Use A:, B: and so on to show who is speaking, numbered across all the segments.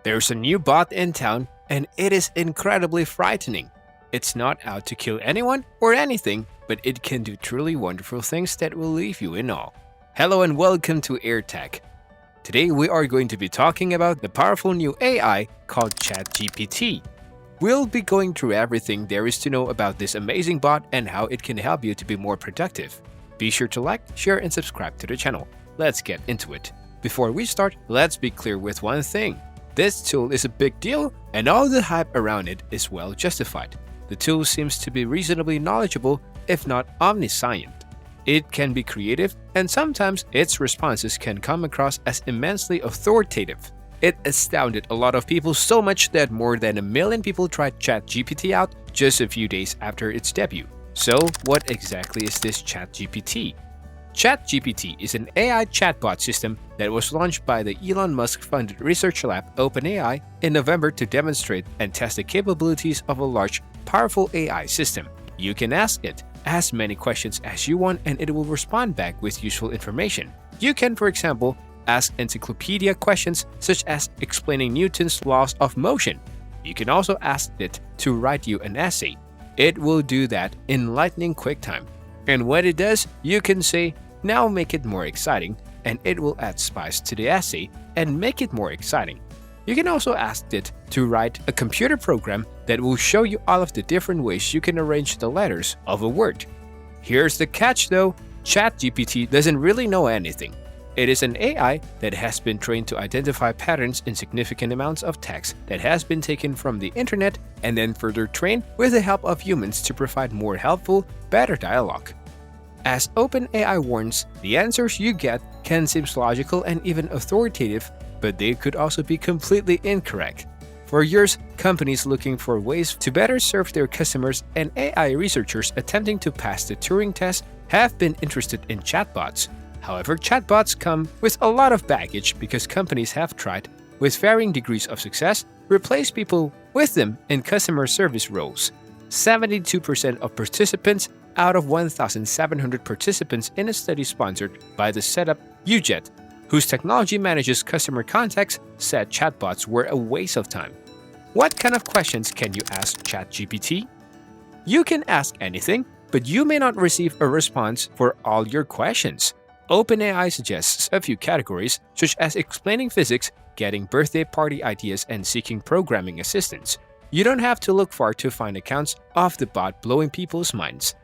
A: There's a new bot in town, and it is incredibly frightening. It's not out to kill anyone or anything, but it can do truly wonderful things that will leave you in awe. Hello and welcome to AirTech. Today we are going to be talking about the powerful new AI called ChatGPT. We'll be going through everything there is to know about this amazing bot and how it can help you to be more productive. Be sure to like, share, and subscribe to the channel. Let's get into it. Before we start, let's be clear with one thing. This tool is a big deal, and all the hype around it is well justified. The tool seems to be reasonably knowledgeable, if not omniscient. It can be creative, and sometimes its responses can come across as immensely authoritative. It astounded a lot of people so much that more than 1 million people tried ChatGPT out just a few days after its debut. So, what exactly is this ChatGPT? ChatGPT is an AI chatbot system that was launched by the Elon Musk-funded research lab OpenAI in November to demonstrate and test the capabilities of a large, powerful AI system. You can ask it as many questions as you want and it will respond back with useful information. You can, for example, ask encyclopedia questions such as explaining Newton's laws of motion. You can also ask it to write you an essay. It will do that in lightning quick time. And when it does, you can say, "Now make it more exciting," and it will add spice to the essay and make it more exciting. You can also ask it to write a computer program that will show you all of the different ways you can arrange the letters of a word. Here's the catch though, ChatGPT doesn't really know anything. It is an AI that has been trained to identify patterns in significant amounts of text that has been taken from the internet and then further trained with the help of humans to provide more helpful, better dialogue. As OpenAI warns, the answers you get can seem logical and even authoritative, but they could also be completely incorrect. For years, companies looking for ways to better serve their customers and AI researchers attempting to pass the Turing test have been interested in chatbots. However, chatbots come with a lot of baggage because companies have tried, with varying degrees of success, replace people with them in customer service roles. 72% of participants out of 1,700 participants in a study sponsored by the setup UJet, whose technology manages customer contacts, said chatbots were a waste of time. What kind of questions can you ask ChatGPT? You can ask anything, but you may not receive a response for all your questions. OpenAI suggests a few categories, such as explaining physics, getting birthday party ideas, and seeking programming assistance. You don't have to look far to find accounts of the bot blowing people's minds.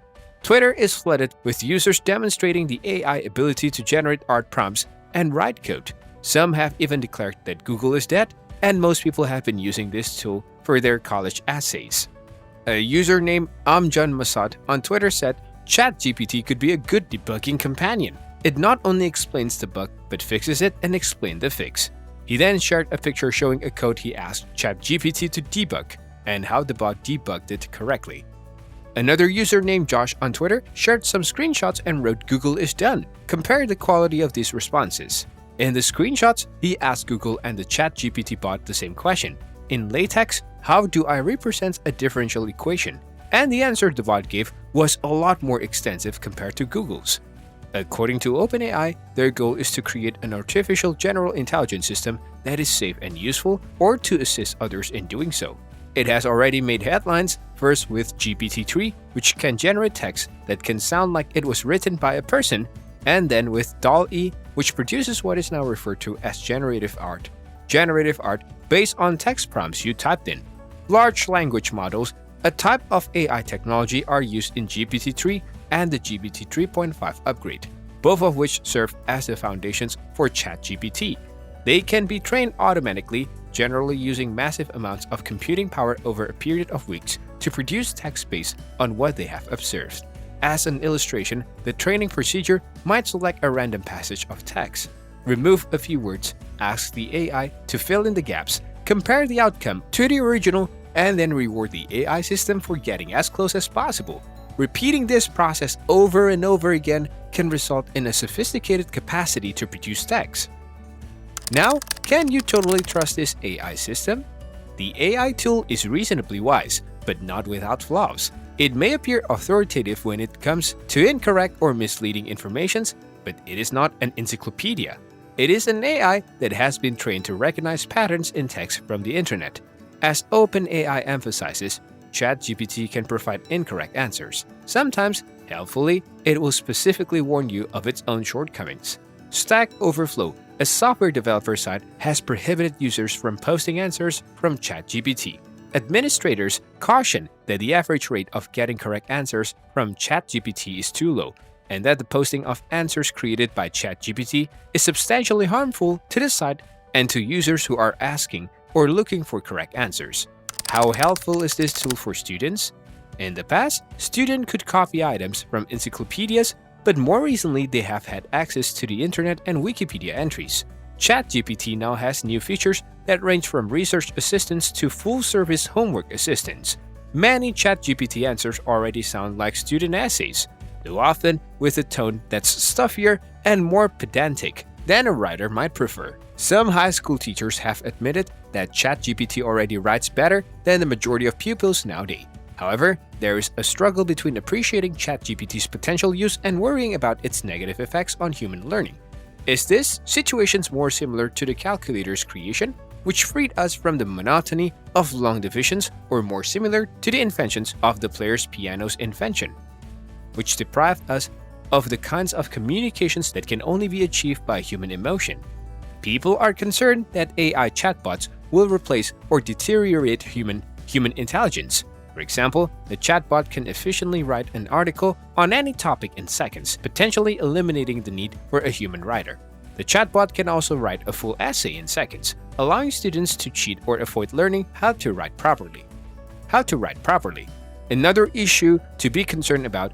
A: Twitter is flooded with users demonstrating the AI ability to generate art prompts and write code. Some have even declared that Google is dead, and most people have been using this tool for their college essays. A user named Amjan Masad on Twitter said, "ChatGPT could be a good debugging companion. It not only explains the bug, but fixes it and explains the fix." He then shared a picture showing a code he asked ChatGPT to debug, and how the bot debugged it correctly. Another user named Josh on Twitter shared some screenshots and wrote, "Google is done. Compare the quality of these responses." In the screenshots, he asked Google and the ChatGPT bot the same question. In LaTeX, how do I represent a differential equation? And the answer the bot gave was a lot more extensive compared to Google's. According to OpenAI, their goal is to create an artificial general intelligence system that is safe and useful, or to assist others in doing so. It has already made headlines, first with GPT-3, which can generate text that can sound like it was written by a person, and then with DALL-E, which produces what is now referred to as generative art. Generative art based on text prompts you typed in. Large language models, a type of AI technology, are used in GPT-3 and the GPT 3.5 upgrade, both of which serve as the foundations for ChatGPT. They can be trained automatically, generally using massive amounts of computing power over a period of weeks to produce text based on what they have observed. As an illustration, the training procedure might select a random passage of text, remove a few words, ask the AI to fill in the gaps, compare the outcome to the original, and then reward the AI system for getting as close as possible. Repeating this process over and over again can result in a sophisticated capacity to produce text. Now, can you totally trust this AI system? The AI tool is reasonably wise, but not without flaws. It may appear authoritative when it comes to incorrect or misleading information, but it is not an encyclopedia. It is an AI that has been trained to recognize patterns in text from the internet. As OpenAI emphasizes, ChatGPT can provide incorrect answers. Sometimes, helpfully, it will specifically warn you of its own shortcomings. Stack Overflow, a software developer site, has prohibited users from posting answers from ChatGPT. Administrators caution that the average rate of getting correct answers from ChatGPT is too low, and that the posting of answers created by ChatGPT is substantially harmful to the site and to users who are asking or looking for correct answers. How helpful is this tool for students? In the past, students could copy items from encyclopedias, but more recently they have had access to the internet and Wikipedia entries. ChatGPT now has new features that range from research assistants to full-service homework assistants. Many ChatGPT answers already sound like student essays, though often with a tone that's stuffier and more pedantic than a writer might prefer. Some high school teachers have admitted that ChatGPT already writes better than the majority of pupils nowadays. However, there is a struggle between appreciating ChatGPT's potential use and worrying about its negative effects on human learning. Is this situation more similar to the calculator's creation, which freed us from the monotony of long divisions, or more similar to the inventions of the player's piano's invention, which deprived us of the kinds of communications that can only be achieved by human emotion? People are concerned that AI chatbots will replace or deteriorate human intelligence. For example, the chatbot can efficiently write an article on any topic in seconds, potentially eliminating the need for a human writer. The chatbot can also write a full essay in seconds, allowing students to cheat or avoid learning how to write properly. Another issue to be concerned about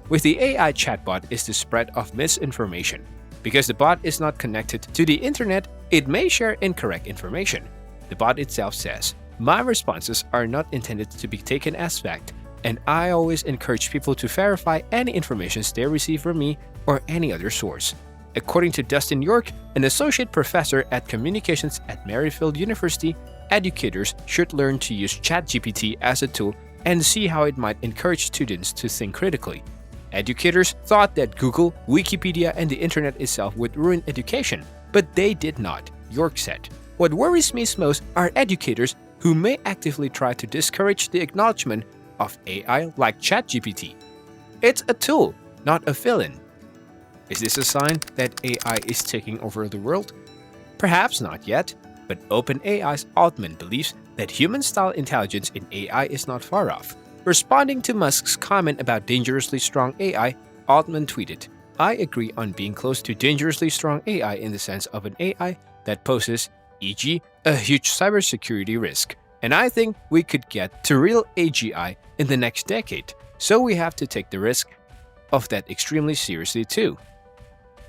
A: with the AI chatbot is the spread of misinformation. Because the bot is not connected to the internet, it may share incorrect information. The bot itself says, "My responses are not intended to be taken as fact, and I always encourage people to verify any information they receive from me or any other source." According to Dustin York, an associate professor at communications at Maryfield University, educators should learn to use ChatGPT as a tool and see how it might encourage students to think critically. Educators thought that Google, Wikipedia, and the internet itself would ruin education, but they did not, York said. What worries me most are educators who may actively try to discourage the acknowledgement of AI like ChatGPT. It's a tool, not a villain. Is this a sign that AI is taking over the world? Perhaps not yet, but OpenAI's Altman believes that human-style intelligence in AI is not far off. Responding to Musk's comment about dangerously strong AI, Altman tweeted, "I agree on being close to dangerously strong AI in the sense of an AI that poses, e.g., a huge cybersecurity risk. And I think we could get to real AGI in the next decade, so we have to take the risk of that extremely seriously too."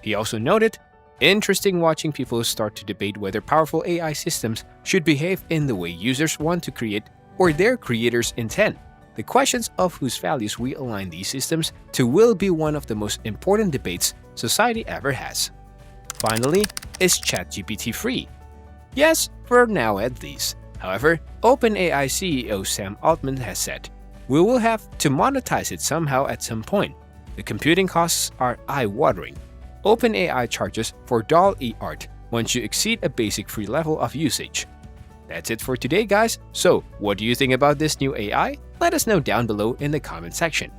A: He also noted, "Interesting watching people start to debate whether powerful AI systems should behave in the way users want to create or their creators intend. The questions of whose values we align these systems to will be one of the most important debates society ever has." Finally, is ChatGPT free? Yes, for now at least. However, OpenAI CEO Sam Altman has said, "We will have to monetize it somehow at some point. The computing costs are eye-watering. OpenAI charges for DALL-E art once you exceed a basic free level of usage." That's it for today, guys. So, what do you think about this new AI? Let us know down below in the comment section.